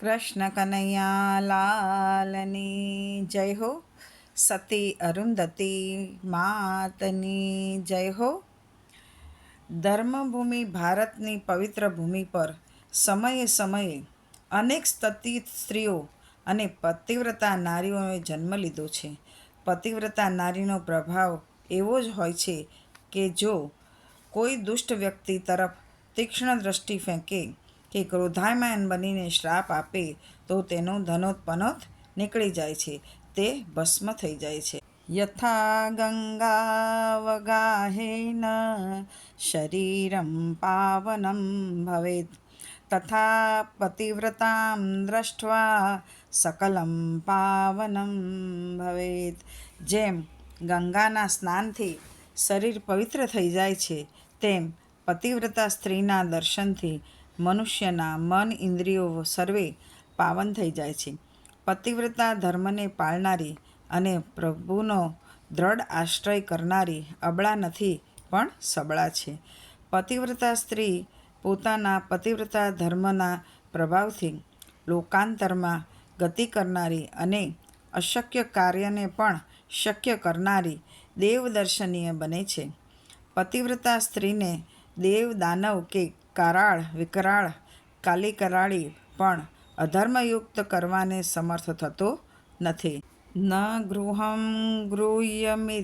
કૃષ્ણ કનૈયા લાલની જય હો. સતી અરુંધતી માતની જય હો. ધર્મભૂમિ ભારતની પવિત્ર ભૂમિ પર સમયે સમયે અનેક સતી સ્ત્રીઓ અને પતિવ્રતા નારીઓએ જન્મ લીધો છે. પતિવ્રતા નારીનો પ્રભાવ એવો જ હોય છે કે જો કોઈ દુષ્ટ વ્યક્તિ તરફ તીક્ષ્ણ દ્રષ્ટિ ફેંકે કે ક્રોધાયમાન બનીને શ્રાપ આપે તો તેનો ધનોત્પનોત નીકળી જાય છે, તે ભસ્મ થઈ જાય છે. યથા ગંગાવગાહેન શરીરમ પાવનમ ભવેત તથા પતિવ્રતામ દ્રષ્ટવા સકલમ પાવનમ ભવેત. જેમ ગંગાના સ્નાનથી શરીર પવિત્ર થઈ જાય છે, તેમ પતિવ્રતા સ્ત્રીના દર્શનથી મનુષ્યના મન ઇન્દ્રિયો સર્વે પાવન થઈ જાય છે. પતિવ્રતા ધર્મને પાળનારી અને પ્રભુનો દ્રઢ આશ્રય કરનારી અબળા નથી પણ સબળા છે. પતિવ્રતા સ્ત્રી પોતાના પતિવ્રતા ધર્મના પ્રભાવથી લોકાંતરમાં ગતિ કરનારી અને અશક્ય કાર્યને પણ શક્ય કરનારી દેવદર્શનીય બને છે. પતિવ્રતા સ્ત્રીને દેવ દાનવ કે કરાળ વિકરાળ કાલી પણ અધર્મયુક્ત કરવાને સમર્થ થતો નથી. ન ગૃહં ગૃહ્યમિત્યાહું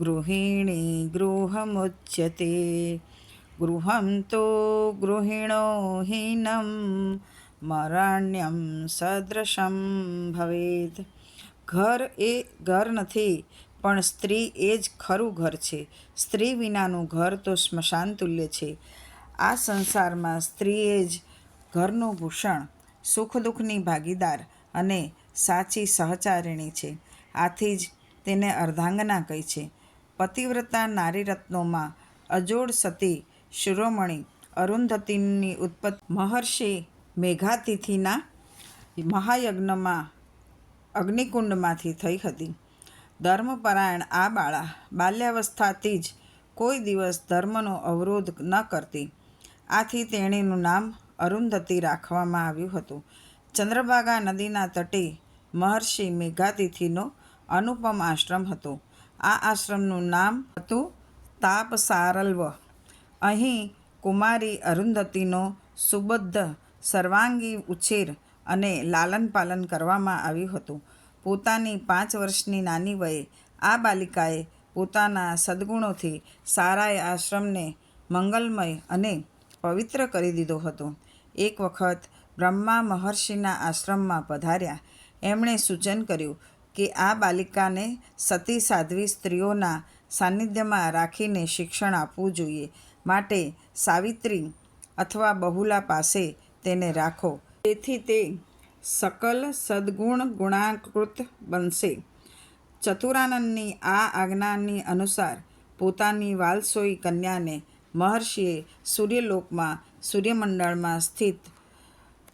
ગૃહિણી ગૃહમુચ્યતે ગૃહં તો ગૃહિણો હીનં મરણ્યમ સદૃશમ ભવેત. ઘર એ ઘર નથી, પણ સ્ત્રી એ જ ખરું ઘર છે. સ્ત્રી વિનાનું ઘર તો સ્મશાન તુલ્ય છે. આ સંસારમાં સ્ત્રી એ જ ઘરનું ભૂષણ, સુખ દુઃખની ભાગીદાર અને સાચી સહચારિણી છે. આથી જ તેને અર્ધાંગના કહી છે. પતિવ્રતા નારીરત્નોમાં અજોડ સતી શિરોમણી અરુંધતીની ઉત્પત્તિ મહર્ષિ મેઘાતિથિના મહાયજ્ઞમાં અગ્નિકુંડમાંથી થઈ હતી. ધર્મપરાયણ આ બાળા બાલ્યાવસ્થાથી જ કોઈ દિવસ ધર્મનો અવરોધ ન કરતી. આથી તેણીનું નામ અરુંધતી રાખવામાં આવ્યું હતું. ચંદ્રભાગા નદીના તટે મહર્ષિ મેઘાતિથિનો અનુપમ આશ્રમ હતો. આ આશ્રમનું નામ હતું તાપસારલ્વ. અહીં કુમારી અરુંધતીનો સુબદ્ધ સર્વાંગી ઉછેર અને લાલન પાલન કરવામાં આવ્યું હતું. પોતાની 5 વર્ષની નાની વયે આ બાલિકાએ પોતાના સદ્ગુણોથી સારાએ આશ્રમને મંગલમય અને પવિત્ર કરી દીધો હતો. એક વખત બ્રહ્મા મહર્ષિના આશ્રમમાં પધાર્યા. એમણે સૂચન કર્યું કે આ બાલિકાને સતી સાધ્વી સ્ત્રીઓના સાનિધ્યમાં રાખીને શિક્ષણ આપવું જોઈએ. માટે સાવિત્રી અથવા બહુલા પાસે તેને રાખો, તેથી તે સકલ સદ્ગુણ ગુણાકૃત બનશે. ચતુરાનનની આ આજ્ઞાની અનુસાર પોતાની વાલસોઈ કન્યાને મહર્ષિએ સૂર્યલોકમાં સૂર્યમંડળમાં સ્થિત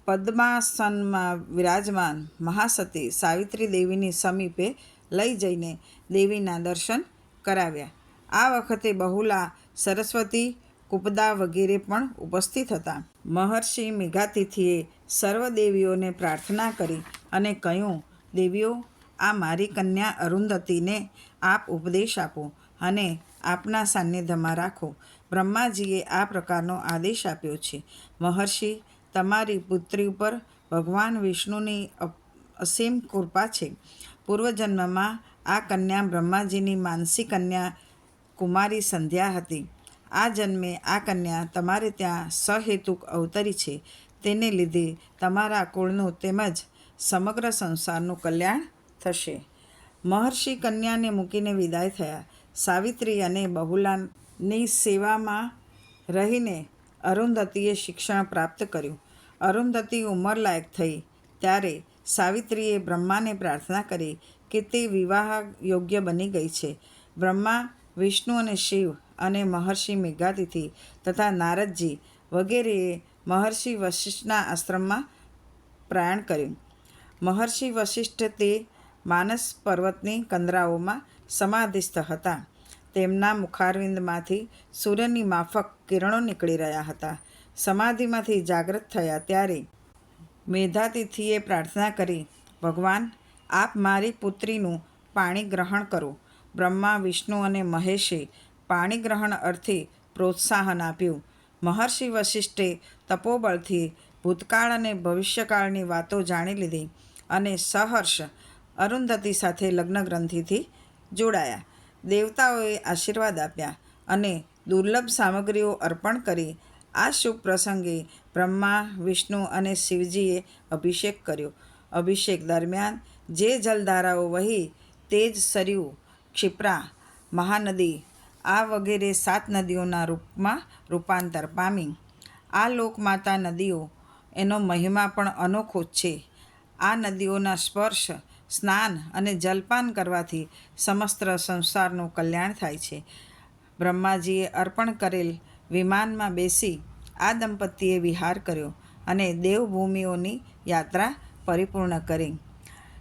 પદ્માસનમાં વિરાજમાન મહાસતી સાવિત્રી દેવીની સમીપે લઈ જઈને દેવીના દર્શન કરાવ્યા. આ વખતે બહુલા, સરસ્વતી, કુપદા વગેરે પણ ઉપસ્થિત હતા. મહર્ષિ મેઘાતિથિએ સર્વ દેવીઓને પ્રાર્થના કરી અને કહ્યું, દેવીઓ, આ મારી કન્યા અરુંધતીને આપ ઉપદેશ આપો અને આપના સાનિધ્યમાં રાખો. બ્રહ્માજીએ આ પ્રકારનો આદેશ આપ્યો છે. મહર્ષિ, તમારી પુત્રી ઉપર ભગવાન વિષ્ણુની અસીમ કૃપા છે. પૂર્વજન્મમાં આ કન્યા બ્રહ્માજીની માનસી કન્યા કુમારી સંધ્યા હતી. આ જન્મે આ કન્યા તમારે ત્યાં સહેતુક અવતરી છે. તેને લીધે તમારા કુળનું તેમજ સમગ્ર સંસારનું કલ્યાણ થશે. મહર્ષિ કન્યાને મૂકીને વિદાય થયા. સાવિત્રી અને બહુલાની સેવામાં રહીને અરુંધતીએ શિક્ષણ પ્રાપ્ત કર્યું. અરુંધતી ઉંમરલાયક થઈ ત્યારે સાવિત્રીએ બ્રહ્માને પ્રાર્થના કરી કે તે વિવાહ યોગ્ય બની ગઈ છે. બ્રહ્મા, વિષ્ણુ અને શિવ અને મહર્ષિ મેઘાતિથિ તથા નારદજી વગેરેએ મહર્ષિ વશિષ્ઠના આશ્રમમાં પ્રયાણ કર્યું. મહર્ષિ વશિષ્ઠ તે માનસ પર્વતની કંદરાઓમાં સમાધિસ્થ હતા. તેમના મુખારવિંદમાંથી સૂર્યની માફક કિરણો નીકળી રહ્યા હતા. સમાધિમાંથી જાગૃત થયા ત્યારે મેધાતિથિએ પ્રાર્થના કરી, ભગવાન, આપ મારી પુત્રીનું પાણી ગ્રહણ કરો. બ્રહ્મા, વિષ્ણુ અને મહેશે પાણી ગ્રહણ અર્થે પ્રોત્સાહન આપ્યું. મહર્ષિ વશિષ્ઠે તપોબળથી ભૂતકાળ અને ભવિષ્યકાળની વાતો જાણી લીધી અને સહર્ષ અરુંધતી સાથે લગ્ન ગ્રંથિથી જોડાયા. દેવતાઓએ આશીર્વાદ આપ્યા અને દુર્લભ સામગ્રીઓ અર્પણ કરી. આ શુભ પ્રસંગે બ્રહ્મા, વિષ્ણુ અને શિવજીએ અભિષેક કર્યો. અભિષેક દરમિયાન જે જલધારાઓ વહી તે જ સરયુ, ક્ષિપ્રા, મહાનદી આ વગેરે 7 નદીઓના રૂપમાં રૂપાંતર પામી. આ લોકમાતા નદીઓ, એનો મહિમા પણ અનોખો જ છે. આ નદીઓના સ્પર્શ, સ્નાન અને જલપાન કરવાથી સમસ્ત સંસારનું કલ્યાણ થાય છે. બ્રહ્માજીએ અર્પણ કરેલ વિમાનમાં બેસી આ દંપતીએ વિહાર કર્યો અને દેવભૂમિઓની યાત્રા પરિપૂર્ણ કરી.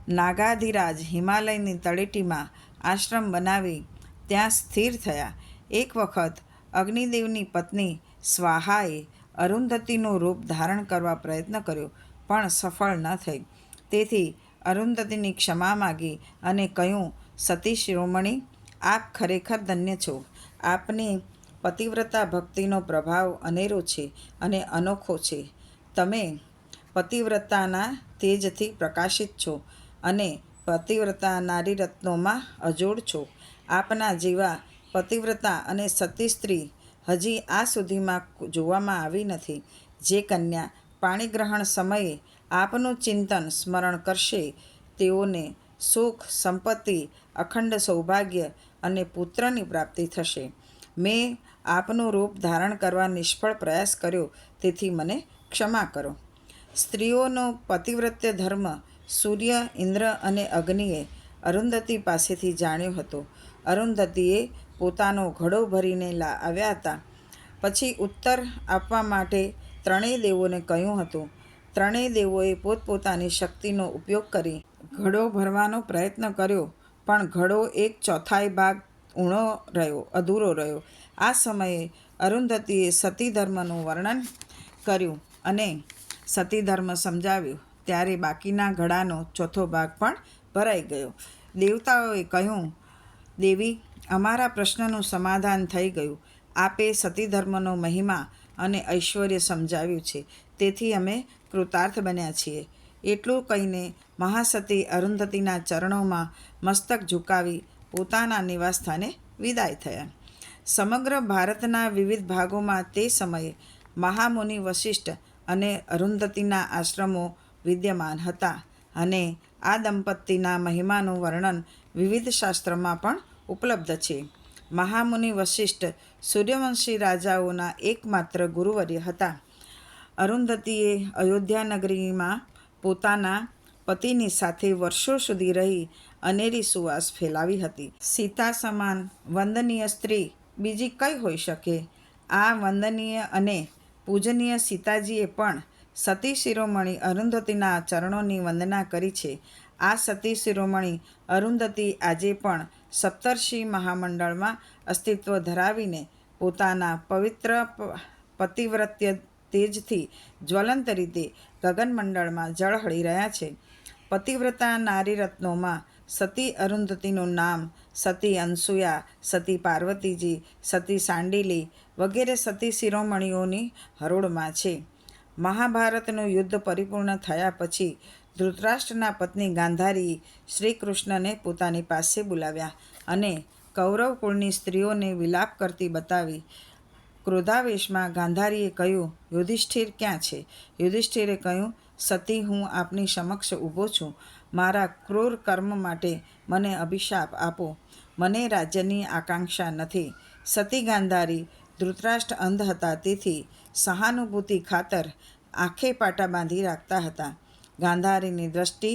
નાગાધિરાજ હિમાલયની તળેટીમાં આશ્રમ બનાવી ત્યાં સ્થિર થયા. એક વખત અગ્નિદેવની પત્ની સ્વાહાએ અરુંધતીનું રૂપ ધારણ કરવા પ્રયત્ન કર્યો, પણ સફળ ન થઈ. તેથી અરુંધતીની ક્ષમા માગી અને કહ્યું, સતી શિરોમણી, આપ ખરેખર ધન્ય છો. આપની પતિવ્રતા ભક્તિનો પ્રભાવ અનેરો છે અને અનોખો છે. તમે પતિવ્રતાના તેજથી પ્રકાશિત છો અને પતિવ્રતા નારીરત્નોમાં અજોડ છો. આપના જેવા પતિવ્રતા અને સતી સ્ત્રી હજી આ સુધીમાં જોવામાં આવી નથી. જે કન્યા પાણીગ્રહણ સમયે આપનું ચિંતન સ્મરણ કરશે તેઓને સુખ, સંપત્તિ, અખંડ સૌભાગ્ય અને પુત્રની પ્રાપ્તિ થશે. મેં આપનું રૂપ ધારણ કરવા નિષ્ફળ પ્રયાસ કર્યો, તેથી મને ક્ષમા કરો. સ્ત્રીઓનો પતિવ્રત્ય ધર્મ સૂર્ય, ઇન્દ્ર અને અગ્નિએ અરુંધતી પાસેથી જાણ્યો હતો. અરુંધતીએ પોતાનો ઘડો ભરીને આવ્યા હતા. પછી ઉત્તર આપવા માટે ત્રણેય દેવોને કહ્યું હતું. ત્રણેય દેવોએ પોતપોતાની શક્તિનો ઉપયોગ કરી ઘડો ભરવાનો પ્રયત્ન કર્યો, પણ ઘડો 1/4 ભાગ અધૂરો રહ્યો. આ સમયે અરુંધતીએ સતી ધર્મનું વર્ણન કર્યું અને સતી ધર્મ સમજાવ્યું. ત્યારે બાકીના ઘડાનો 1/4 ભાગ પણ ભરાઈ ગયો. દેવતાઓએ કહ્યું, દેવી, અમારા પ્રશ્નનું સમાધાન થઈ ગયું. આપે સતી ધર્મનો મહિમા અને ઐશ્વર્ય સમજાવ્યું છે, તેથી અમે કૃતાર્થ બન્યા છીએ. એટલું કહીને મહાસતી અરુંધતીના ચરણોમાં મસ્તક ઝુકાવી પોતાના નિવાસસ્થાને વિદાય થયા. સમગ્ર ભારતના વિવિધ ભાગોમાં તે સમયે મહામુનિ વશિષ્ઠ અને અરુંધતીના આશ્રમો વિદ્યમાન હતા અને આ દંપતીના મહિમાનું વર્ણન વિવિધ શાસ્ત્રમાં પણ ઉપલબ્ધ છે. મહામુનિ વશિષ્ઠ સૂર્યવંશી રાજાઓના એકમાત્ર ગુરુવર્ય હતા. અરુંધતીએ અયોધ્યા નગરીમાં પોતાના પતિની સાથે વર્ષો સુધી રહી અનેરી સુવાસ ફેલાવી હતી. સીતા સમાન વંદનીય સ્ત્રી બીજી કઈ હોઈ શકે? આ વંદનીય અને પૂજનીય સીતાજીએ પણ સતી શિરોમણી અરુંધતીના ચરણોની વંદના કરી છે. આ સતી શિરોમણી અરુંધતી આજે પણ સપ્તર્ષિ મહામંડળમાં અસ્તિત્વ ધરાવીને પોતાના પવિત્ર પતિવ્રત્ય તેજથી જ્વલંત રીતે ગગનમંડળમાં ઝળહળી રહ્યા છે. પતિવ્રતા નારીરત્નોમાં સતી અરુંધતીનું નામ સતી અનસૂયા, સતી પાર્વતીજી, સતી સાંડિલી વગેરે સતી શિરોમણીઓની હરોળમાં છે. મહાભારતનું યુદ્ધ પરિપૂર્ણ થયા પછી ધૃતરાષ્ટ્રના પત્ની ગાંધારીએ શ્રી કૃષ્ણને પોતાની પાસે બોલાવ્યા અને કૌરવ કુળની સ્ત્રીઓને વિલાપ કરતી બતાવી. ક્રોધાવેશમાં ગાંધારીએ કહ્યું, યુધિષ્ઠિર ક્યાં છે? યુધિષ્ઠિરે કહ્યું, સતી, હું આપની સમક્ષ ઊભો છું. મારા ક્રૂર કર્મ માટે મને અભિશાપ આપો. મને રાજ્યની આકાંક્ષા નથી. સતી ગાંધારી ધૃતરાષ્ટ્ર અંધ હતા, તેથી સહાનુભૂતિ ખાતર આંખે પાટા બાંધી રાખતા હતા. ગાંધારીની દ્રષ્ટિ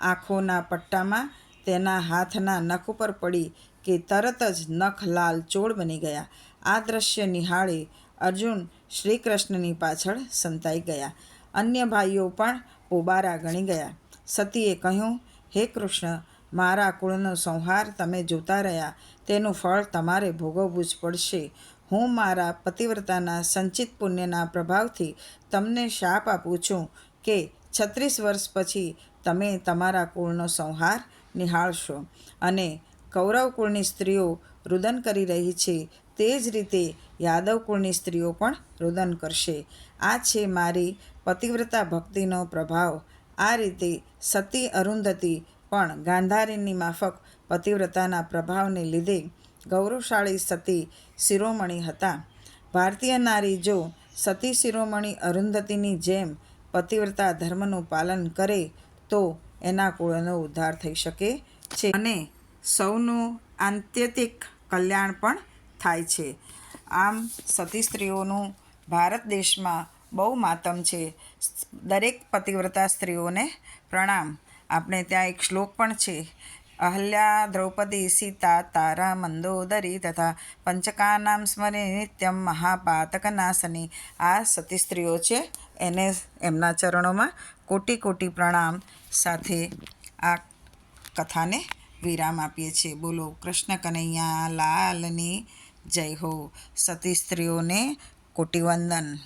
આંખોના પટ્ટામાં તેના હાથના નખ ઉપર પડી કે તરત જ નખ લાલ ચોળ બની ગયા. આ દ્રશ્ય નિહાળી અર્જુન શ્રી કૃષ્ણની પાછળ સંતાઈ ગયા. અન્ય ભાઈઓ પણ પોબારા ગણી ગયા. સતીએ કહ્યું, હે કૃષ્ણ, મારા કુળનો સંહાર તમે જોતા રહ્યા, તેનું ફળ તમારે ભોગવવું જ પડશે. હું મારા પતિવ્રતાના સંચિત પુણ્યના પ્રભાવથી તમને શાપ આપું છું કે 36 વર્ષ પછી તમે તમારા કુળનો સંહાર નિહાળશો અને કૌરવ કુળની સ્ત્રીઓ રુદન કરી રહી છે તે જ રીતે યાદવ કુળની સ્ત્રીઓ પણ રુદન કરશે. આ છે મારી પતિવ્રતા ભક્તિનો પ્રભાવ. આ રીતે સતી અરુંધતી પણ ગાંધારીની માફક પતિવ્રતાના પ્રભાવને લીધે ગૌરવશાળી સતી શિરોમણી હતા. ભારતીય નારી જો સતી શિરોમણી અરુંધતીની જેમ પતિવ્રતા ધર્મનું પાલન કરે તો એના કુળનો ઉદ્ધાર થઈ શકે છે અને સૌનું આત્યંતિક કલ્યાણ પણ થાય છે. આમ સતી સ્ત્રીઓનું ભારત દેશમાં બહુ માતમ છે. દરેક પતિવ્રતા સ્ત્રીઓને પ્રણામ. આપણે ત્યાં એક શ્લોક પણ છે, અહલ્યા દ્રૌપદી સીતા તારા મંદોદરી તથા પંચકાનામ સ્મરે નિત્યમ મહાપાતક નાશની. આ સતી સ્ત્રીઓ છે, એને એમના ચરણોમાં કોટી કોટી પ્રણામ સાથે આ કથાને વિરામ આપીએ છીએ. બોલો કૃષ્ણ કનૈયા લાલની જય હો. સતી સ્ત્રીઓને કોટી વંદન.